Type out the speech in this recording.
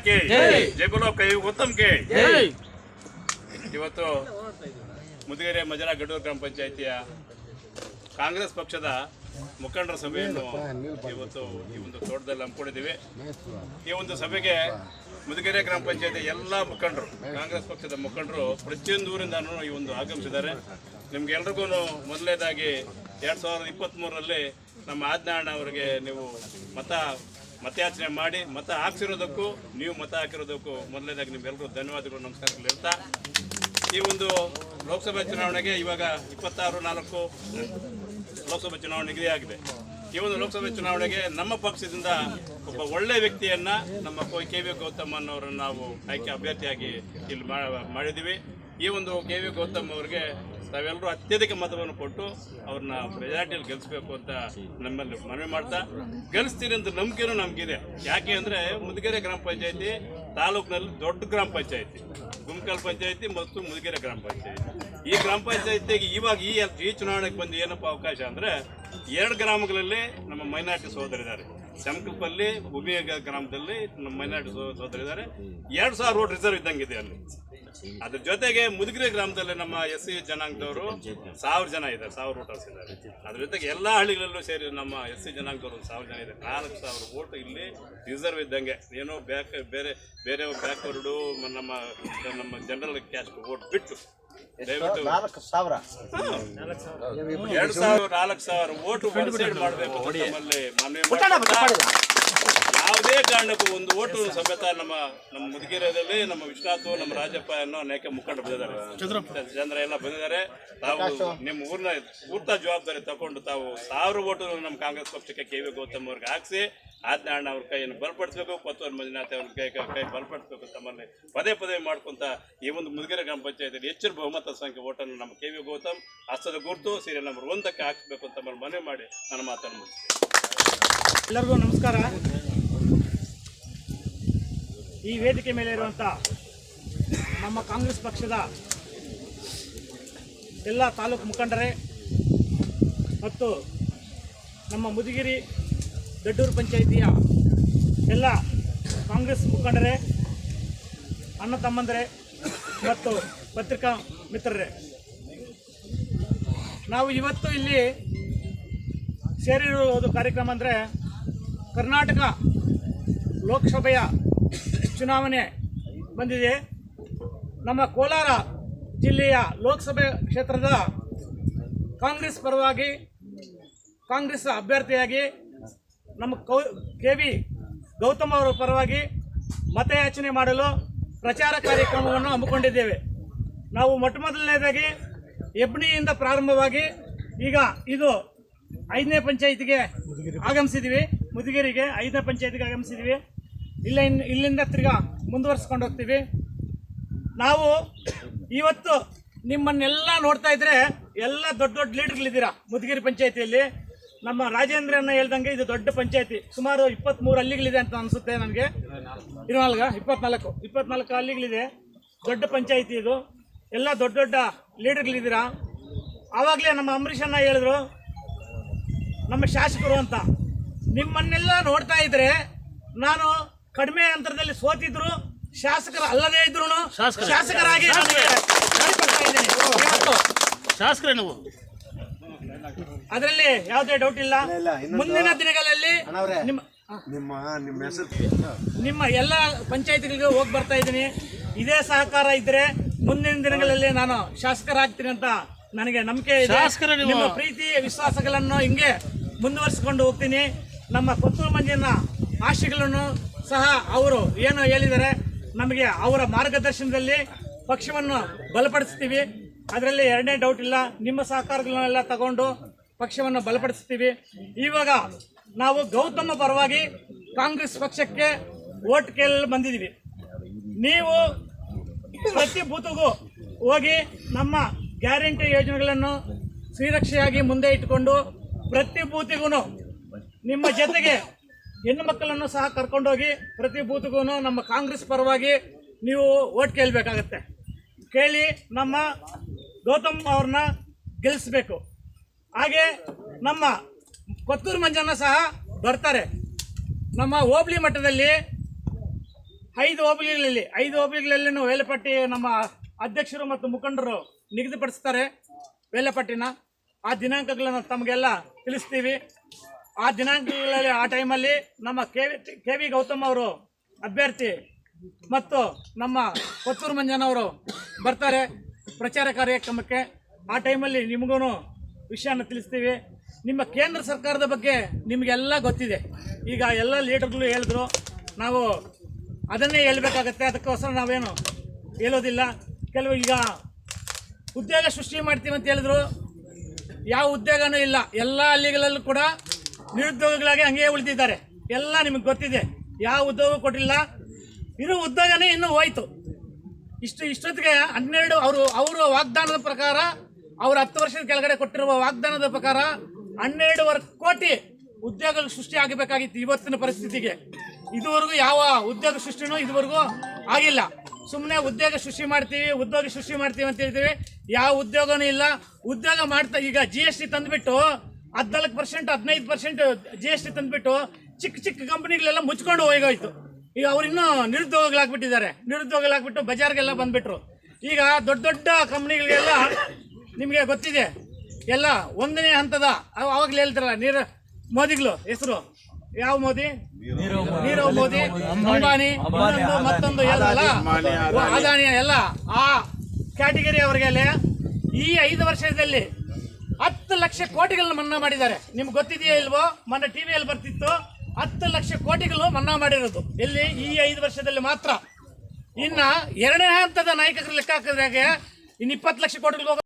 के जय बोलो कई गौतम के ಇವತ್ತು ಮುದಿಗೆರೆ ಮಜರಾ ಗಡೂರು ಗ್ರಾಮ ಪಂಚಾಯಿತಿಯ ಕಾಂಗ್ರೆಸ್ ಪಕ್ಷದ ಮುಖಂಡರ ಸಭೆಯನ್ನು ಇವತ್ತು ಈ ಒಂದು ತೋಟದಲ್ಲಿ ಹಮ್ಮಿಕೊಂಡಿದ್ದೀವಿ. ಈ ಒಂದು ಸಭೆಗೆ ಮುದಿಗೆರೆ ಗ್ರಾಮ ಪಂಚಾಯಿತಿ ಎಲ್ಲ ಮುಖಂಡರು, ಕಾಂಗ್ರೆಸ್ ಪಕ್ಷದ ಮುಖಂಡರು ಪ್ರತಿಯೊಂದು ಊರಿಂದನೂ ಈ ಒಂದು ಆಗಮಿಸಿದ್ದಾರೆ. ನಿಮ್ಗೆಲ್ರಿಗೂ ಮೊದಲನೇದಾಗಿ 2023ರಲ್ಲಿ ನಮ್ಮ ಆಜ್ಞಾನ ಅವರಿಗೆ ನೀವು ಮತಯಾಚನೆ ಮಾಡಿ ಮತ ಹಾಕ್ಸಿರೋದಕ್ಕೂ ನೀವು ಮತ ಹಾಕಿರೋದಕ್ಕೂ ಮೊದಲನೇದಾಗಿ ನಿಮ್ಗೆಲ್ಲರೂ ಧನ್ಯವಾದಗಳು, ನಮಸ್ಕಾರಗಳು ಹೇಳ್ತಾ, ಈ ಒಂದು ಲೋಕಸಭೆ ಚುನಾವಣೆಗೆ ಇವಾಗ 26/4 ಲೋಕಸಭೆ ಚುನಾವಣೆ ನಿಗದಿಯಾಗಿದೆ. ಈ ಒಂದು ಲೋಕಸಭೆ ಚುನಾವಣೆಗೆ ನಮ್ಮ ಪಕ್ಷದಿಂದ ಒಬ್ಬ ಒಳ್ಳೆ ವ್ಯಕ್ತಿಯನ್ನ ನಮ್ಮ ಕೆ.ವಿ. ಗೌತಮ್ ಅನ್ನೋರನ್ನು ನಾವು ಆಯ್ಕೆ ಅಭ್ಯರ್ಥಿಯಾಗಿ ಇಲ್ಲಿ ಮಾಡಿದ್ದೀವಿ. ಈ ಒಂದು ಕೆ.ವಿ. ಗೌತಮ್ ಅವರಿಗೆ ತಾವೆಲ್ಲರೂ ಅತ್ಯಧಿಕ ಮತವನ್ನು ಕೊಟ್ಟು ಅವ್ರನ್ನ ಮೆಜಾರಿಟಿಯಲ್ಲಿ ಗೆಲ್ಲಿಸಬೇಕು ಅಂತ ನಮ್ಮಲ್ಲಿ ಮನವಿ ಮಾಡ್ತಾ, ಗೆಲ್ಲಿಸ್ತೀರಿ ಅಂತ ನಂಬಿಕೆನೂ ನಮಗಿದೆ. ಯಾಕೆ ಅಂದರೆ ಮುದಿಗೆರೆ ಗ್ರಾಮ ಪಂಚಾಯಿತಿ ತಾಲೂಕಿನಲ್ಲಿ ದೊಡ್ಡ ಗ್ರಾಮ ಪಂಚಾಯಿತಿ, ಗುಮ್ಕಲ್ ಪಂಚಾಯಿತಿ ಮತ್ತು ಮುದಿಗೆರೆ ಗ್ರಾಮ ಪಂಚಾಯಿತಿ. ಈ ಗ್ರಾಮ ಪಂಚಾಯಿತಿಗೆ ಇವಾಗ ಈ ಚುನಾವಣೆಗೆ ಬಂದು ಏನಪ್ಪ ಅವಕಾಶ ಅಂದರೆ 2 ಗ್ರಾಮಗಳಲ್ಲಿ ನಮ್ಮ ಮೈನಾರಿಟಿ ಸಹೋದರಿದ್ದಾರೆ. ಶಂಕಲ್ಪಲ್ಲಿ ಉಬಿ ಗ್ರಾಮದಲ್ಲಿ ನಮ್ಮ ಮೈನಾರಿಟಿ ಸಹೋದರಿದ್ದಾರೆ. 2000 ವೋಟ್ ರಿಸರ್ವ್ ಇದ್ದಂಗಿದೆ ಅಲ್ಲಿ. ಅದ್ರ ಜೊತೆಗೆ ಮುದಿಗೆರೆ ಗ್ರಾಮದಲ್ಲಿ ನಮ್ಮ SC ಜನಾಂಗದವರು 1000 ಜನ ಇದ್ದಾರೆ, 1000 ವೋಟರ್ಸ್ ಇದ್ದಾರೆ. ಅದ್ರ ಜೊತೆಗೆ ಎಲ್ಲ ಹಳ್ಳಿಗಳಲ್ಲೂ ಸೇರಿ ನಮ್ಮ SC ಜನಾಂಗದವರು 1000 ಜನ ಇದೆ. 4000 ವೋಟ್ ಇಲ್ಲಿ ರಿಸರ್ವ್ ಇದ್ದಂಗೆ. ಏನೋ ಬೇರೆ ಬ್ಯಾಕ್ವರ್ಡು ನಮ್ಮ ಜನರಲ್ ಕ್ಯಾಸ್ಟ್ ವೋಟ್ ಬಿಟ್ಟು ದಯವಿಟ್ಟು 4,000 ವೋಟ್ ಡಿಸೈಡ್ ಮಾಡಬೇಕು ನಮ್ಮಲ್ಲಿ ಮನವಿ ಮಾಡ್ತಾರೆ. ಯಾವುದೇ ಕಾರಣಕ್ಕೂ ಒಂದು ಓಟು ಸಮೇತ ನಮ್ಮ ಮುದಿಗೆರೆಯಲ್ಲಿ ನಮ್ಮ ವಿಶ್ವನಾಥ್, ನಮ್ಮ ರಾಜಪ್ಪ ಅನ್ನೋ ಅನೇಕ ಮುಖಂಡರು ಬಂದಿದ್ದಾರೆ, ಚಂದ್ರ ಎಲ್ಲ ಬಂದಿದ್ದಾರೆ. ತಾವು ನಿಮ್ಮ ಊರಿನ ಪೂರ್ತ ಜವಾಬ್ದಾರಿ ತಗೊಂಡು ತಾವು 1000 ವೋಟು ನಮ್ಮ ಕಾಂಗ್ರೆಸ್ ಪಕ್ಷಕ್ಕೆ ಕೆ.ವಿ. ಗೌತಮ್ ಅವ್ರಿಗೆ ಹಾಕಿಸಿ ಆಜ್ಞಾನ ಅವ್ರ ಕೈಯನ್ನು ಬಲಪಡಿಸಬೇಕು, ಕೊತ್ತೂರು ಮಂಜುನಾಥ್ ಅವ್ರ ಕೈ ಬಲಪಡಿಸಬೇಕು. ತಮ್ಮಲ್ಲಿ ಪದೇ ಮಾಡ್ಕೊಂತ ಈ ಒಂದು ಮುದಿಗೆರೆ ಗ್ರಾಮ ಪಂಚಾಯತಿಯಲ್ಲಿ ಹೆಚ್ಚಿನ ಬಹುಮತ ಸಂಖ್ಯೆ ಓಟನ್ನು ನಮ್ಮ ಕೆ.ವಿ. ಗೌತಮ್ ಹಸ್ತದ ಗುರುತು ಸೀರಿಯಲ್ ನಂಬರ್ 1ಕ್ಕೆ ಹಾಕಬೇಕು ಅಂತ ಮನವಿ ಮಾಡಿ ನನ್ನ ಮಾತನ್ನು ಮುಗಿಸ್ತೀನಿ. ಎಲ್ಲರಿಗೂ ನಮಸ್ಕಾರ. ಈ ವೇದಿಕೆ ಮೇಲೆ ಇರುವಂಥ ನಮ್ಮ ಕಾಂಗ್ರೆಸ್ ಪಕ್ಷದ ಎಲ್ಲ ತಾಲೂಕು ಮುಖಂಡರೇ ಮತ್ತು ನಮ್ಮ ಮುದಿಗೆರೆ ಗಡೂರು ಪಂಚಾಯಿತಿಯ ಎಲ್ಲ ಕಾಂಗ್ರೆಸ್ ಮುಖಂಡರೇ, ಅಣ್ಣ ತಮ್ಮಂದರೇ ಮತ್ತು ಪತ್ರಿಕಾ ಮಿತ್ರರೇ, ನಾವು ಇವತ್ತು ಇಲ್ಲಿ ಸೇರಿರುವುದು ಕಾರ್ಯಕ್ರಮ ಅಂದರೆ ಕರ್ನಾಟಕ ಲೋಕಸಭೆಯ ಚುನಾವಣೆ ಬಂದಿದೆ. ನಮ್ಮ ಕೋಲಾರ ಜಿಲ್ಲೆಯ ಲೋಕಸಭೆ ಕ್ಷೇತ್ರದ ಕಾಂಗ್ರೆಸ್ ಪರವಾಗಿ, ಕಾಂಗ್ರೆಸ್ ಅಭ್ಯರ್ಥಿಯಾಗಿ ನಮ್ಮ ಕೆ.ವಿ. ಗೌತಮ್ ಅವರ ಪರವಾಗಿ ಮತಯಾಚನೆ ಮಾಡಲು ಪ್ರಚಾರ ಕಾರ್ಯಕ್ರಮವನ್ನು ಹಮ್ಮಿಕೊಂಡಿದ್ದೇವೆ. ನಾವು ಮೊದಲನೇದಾಗಿ ಹೆಬ್ಣಿಯಿಂದ ಪ್ರಾರಂಭವಾಗಿ ಈಗ ಇದು 5ನೇ ಪಂಚಾಯಿತಿಗೆ ಆಗಮಿಸಿದ್ದೀವಿ. ಮುದಿಗೆರೆಗೆ 5ನೇ ಪಂಚಾಯಿತಿಗೆ ಆಗಮಿಸಿದ್ದೀವಿ. ಇಲ್ಲಿಂದ ತಿರ್ಗಾ ಮುಂದುವರ್ಸ್ಕೊಂಡು ಹೋಗ್ತೀವಿ. ನಾವು ಇವತ್ತು ನಿಮ್ಮನ್ನೆಲ್ಲ ನೋಡ್ತಾ ಇದ್ರೆ ಎಲ್ಲ ದೊಡ್ಡ ಲೀಡರ್ಗಳಿದ್ದೀರಾ ಮುದಿಗೆರೆ ಪಂಚಾಯಿತಿಯಲ್ಲಿ. ನಮ್ಮ ರಾಜೇಂದ್ರನ್ನ ಹೇಳ್ದಂಗೆ ಇದು ದೊಡ್ಡ ಪಂಚಾಯಿತಿ, ಸುಮಾರು 23 ಹಳ್ಳಿಗಳಿದೆ ಅಂತ ಅನಿಸುತ್ತೆ ನನಗೆ. 24 ಹಳ್ಳಿಗಳಿದೆ, ದೊಡ್ಡ ಪಂಚಾಯಿತಿ ಇದು. ಎಲ್ಲ ದೊಡ್ಡ ಲೀಡರ್ಗಳಿದ್ದೀರಾ. ಆವಾಗಲೇ ನಮ್ಮ ಅಂಬರೀಷನ್ನ ಹೇಳಿದ್ರು ನಮ್ಮ ಶಾಸಕರು ಅಂತ. ನಿಮ್ಮನ್ನೆಲ್ಲ ನೋಡ್ತಾ ಇದ್ರೆ ನಾನು ಕಡಿಮೆ ಅಂತರದಲ್ಲಿ ಸೋತಿದ್ರು ಶಾಸಕರು ಅಲ್ಲದೇ ಇದ್ರು ಶಾಸಕರಾಗಿ ಶಾಸಕರೇ ನಾವು, ಅದರಲ್ಲಿ ಯಾವುದೇ ಡೌಟ್ ಇಲ್ಲ. ಮುಂದಿನ ದಿನಗಳಲ್ಲಿ ನಿಮ್ಮ ಎಲ್ಲ ಪಂಚಾಯತಿಗಳಿಗೆ ಹೋಗಿ ಬರ್ತಾ ಇದ್ದೀನಿ. ಇದೇ ಸಹಕಾರ ಇದ್ರೆ ಮುಂದಿನ ದಿನಗಳಲ್ಲಿ ನಾನು ಶಾಸಕರಾಗ್ತೀನಿ ಅಂತ ನನಗೆ ನಂಬಿಕೆ ಇದೆ. ನಿಮ್ಮ ಪ್ರೀತಿ ವಿಶ್ವಾಸಗಳನ್ನು ಹಿಂಗೆ ಮುಂದುವರಿಸಿಕೊಂಡು ಹೋಗ್ತೀನಿ. ನಮ್ಮ ಕೊತ್ತೂರು ಮಂಜನ ಆಶೆಗಳನ್ನು ಸಹ ಅವರು ಏನು ಹೇಳಿದ್ದಾರೆ, ನಮಗೆ ಅವರ ಮಾರ್ಗದರ್ಶನದಲ್ಲಿ ಪಕ್ಷವನ್ನು ಬಲಪಡಿಸ್ತೀವಿ. ಅದರಲ್ಲಿ ಎರಡನೇ ಡೌಟ್ ಇಲ್ಲ. ನಿಮ್ಮ ಸಹಕಾರಗಳನ್ನೆಲ್ಲ ತಗೊಂಡು ಪಕ್ಷವನ್ನು ಬಲಪಡಿಸ್ತೀವಿ. ಇವಾಗ ನಾವು ಗೌತಮ ಪರವಾಗಿ ಕಾಂಗ್ರೆಸ್ ಪಕ್ಷಕ್ಕೆ ವೋಟ್ ಕೇಳಲು ಬಂದಿದ್ದೀವಿ. ನೀವು ಪ್ರತಿ ಬೂತ್ಗೂ ಹೋಗಿ ನಮ್ಮ ಗ್ಯಾರಂಟಿ ಯೋಜನೆಗಳನ್ನು ಶ್ರೀರಕ್ಷೆಯಾಗಿ ಮುಂದೆ ಇಟ್ಟುಕೊಂಡು ಪ್ರತಿ ಬೂತಿಗೂ ನಿಮ್ಮ ಜೊತೆಗೆ ಹೆಣ್ಣು ಮಕ್ಕಳನ್ನು ಸಹ ಕರ್ಕೊಂಡೋಗಿ ಪ್ರತಿ ಬೂತ್ಗೂ ನಮ್ಮ ಕಾಂಗ್ರೆಸ್ ಪರವಾಗಿ ನೀವು ವೋಟ್ ಕೇಳಬೇಕಾಗತ್ತೆ. ಕೇಳಿ ನಮ್ಮ ಗೌತಮ್ ಅವ್ರನ್ನ ಗೆಲ್ಲಿಸಬೇಕು. ಹಾಗೆ ನಮ್ಮ ಕೊತ್ತೂರು ಮಂಜನ್ನ ಸಹ ಬರ್ತಾರೆ. ನಮ್ಮ ಹೋಬಳಿ ಮಟ್ಟದಲ್ಲಿ 5 ಹೋಬಳಿಗಳಲ್ಲಿ ವೇಳಾಪಟ್ಟಿ ನಮ್ಮ ಅಧ್ಯಕ್ಷರು ಮತ್ತು ಮುಖಂಡರು ನಿಗದಿಪಡಿಸ್ತಾರೆ. ವೇಳಾಪಟ್ಟಿನ ಆ ದಿನಾಂಕಗಳನ್ನು ತಮಗೆಲ್ಲ ತಿಳಿಸ್ತೀವಿ. ಆ ದಿನಾಂಕಗಳಲ್ಲಿ ಆ ಟೈಮಲ್ಲಿ ನಮ್ಮ ಕೆ ವಿ ಗೌತಮ್ ಅವರು ಅಭ್ಯರ್ಥಿ ಮತ್ತು ನಮ್ಮ ಕೊತ್ತೂರು ಮಂಜನವರು ಬರ್ತಾರೆ ಪ್ರಚಾರ ಕಾರ್ಯಕ್ರಮಕ್ಕೆ. ಆ ಟೈಮಲ್ಲಿ ನಿಮಗೂ ವಿಷಯನ ತಿಳಿಸ್ತೀವಿ. ನಿಮ್ಮ ಕೇಂದ್ರ ಸರ್ಕಾರದ ಬಗ್ಗೆ ನಿಮಗೆಲ್ಲ ಗೊತ್ತಿದೆ. ಈಗ ಎಲ್ಲ ಲೀಡರ್ಗಳು ಹೇಳಿದ್ರು, ನಾವು ಅದನ್ನೇ ಹೇಳಬೇಕಾಗತ್ತೆ. ಅದಕ್ಕೋಸ್ಕರ ನಾವೇನು ಹೇಳೋದಿಲ್ಲ. ಕೆಲವು ಈಗ ಉದ್ಯೋಗ ಸೃಷ್ಟಿ ಮಾಡ್ತೀವಿ ಅಂತ ಹೇಳಿದ್ರು, ಯಾವ ಉದ್ಯೋಗನೂ ಇಲ್ಲ. ಎಲ್ಲ ಹಳ್ಳಿಗಳಲ್ಲೂ ಕೂಡ ನಿರುದ್ಯೋಗಿಗಳಾಗಿ ಹಂಗೆ ಉಳಿದಿದ್ದಾರೆ. ಎಲ್ಲ ನಿಮಗೆ ಗೊತ್ತಿದೆ, ಯಾವ ಉದ್ಯೋಗ ಕೊಟ್ಟಿಲ್ಲ. ಇರೋ ಉದ್ಯೋಗನೇ ಇನ್ನೂ ಹೋಯ್ತು. ಇಷ್ಟೊತ್ತಿಗೆ 12 ಅವರು ವಾಗ್ದಾನದ ಪ್ರಕಾರ, ಅವರು 10 ವರ್ಷದ ಕೆಳಗಡೆ ಕೊಟ್ಟಿರುವ ವಾಗ್ದಾನದ ಪ್ರಕಾರ 12.25 ಕೋಟಿ ಉದ್ಯೋಗಗಳು ಸೃಷ್ಟಿ ಆಗಬೇಕಾಗಿತ್ತು ಇವತ್ತಿನ ಪರಿಸ್ಥಿತಿಗೆ. ಇದುವರೆಗೂ ಯಾವ ಉದ್ಯೋಗ ಸೃಷ್ಟಿನೂ ಇದುವರೆಗೂ ಆಗಿಲ್ಲ. ಸುಮ್ಮನೆ ಉದ್ಯೋಗ ಸೃಷ್ಟಿ ಮಾಡ್ತೀವಿ ಅಂತ ಹೇಳ್ತೀವಿ, ಯಾವ ಉದ್ಯೋಗನೂ ಇಲ್ಲ. ಉದ್ಯೋಗ ಮಾಡ್ತಾ ಈಗ GST ತಂದುಬಿಟ್ಟು 14% 15% GST ತಂದುಬಿಟ್ಟು ಚಿಕ್ಕ ಕಂಪನಿಗಳೆಲ್ಲ ಮುಚ್ಕೊಂಡು ಹೋಗೋಯ್ತು. ಈಗ ಅವ್ರಿನ್ನೂ ನಿರುದ್ಯೋಗಿಗಳಾಗ್ಬಿಟ್ಟು ಬಜಾರ್ಗೆಲ್ಲ ಬಂದ್ಬಿಟ್ರು. ಈಗ ದೊಡ್ಡ ಕಂಪ್ನಿಗಳಿಗೆಲ್ಲ ನಿಮಗೆ ಗೊತ್ತಿದೆ, ಎಲ್ಲ 1ನೇ ಹಂತದ ಅವಾಗಲೇ ಹೇಳ್ತಾರಲ್ಲ ಮೋದಿಗಳು ಹೆಸರು ಯಾವ ಮೋದಿ, ನೀರವ್ ಮೋದಿ, ಅಂಬಾನಿ, ಮತ್ತೊಂದು ಹೇಳಲ್ಲ ಅದಾನಿ, ಎಲ್ಲ ಆ ಕ್ಯಾಟಗರಿ ಅವರಿಗೆಲ್ಲ ಈ 5 ವರ್ಷದಲ್ಲಿ 10 ಲಕ್ಷ ಕೋಟಿಗಳನ್ನ ಮನ್ನಾ ಮಾಡಿದ್ದಾರೆ. ನಿಮ್ಗೆ ಗೊತ್ತಿದೆಯಾ ಇಲ್ವೋ? ಮೊನ್ನೆ ಟಿವಿಯಲ್ಲಿ ಬರ್ತಿತ್ತು, 10 ಲಕ್ಷ ಕೋಟಿಗಳು ಮನ್ನಾ ಮಾಡಿರೋದು ಎಲ್ಲಿ? ಈ 5 ವರ್ಷದಲ್ಲಿ ಮಾತ್ರ. ಇನ್ನ 2ನೇ ಹಂತದ ನಾಯಕರ ಲೆಕ್ಕ ಹಾಕಿದ್ರಾಗೆ ಇನ್ನು 20 ಲಕ್ಷ ಕೋಟಿಗಳು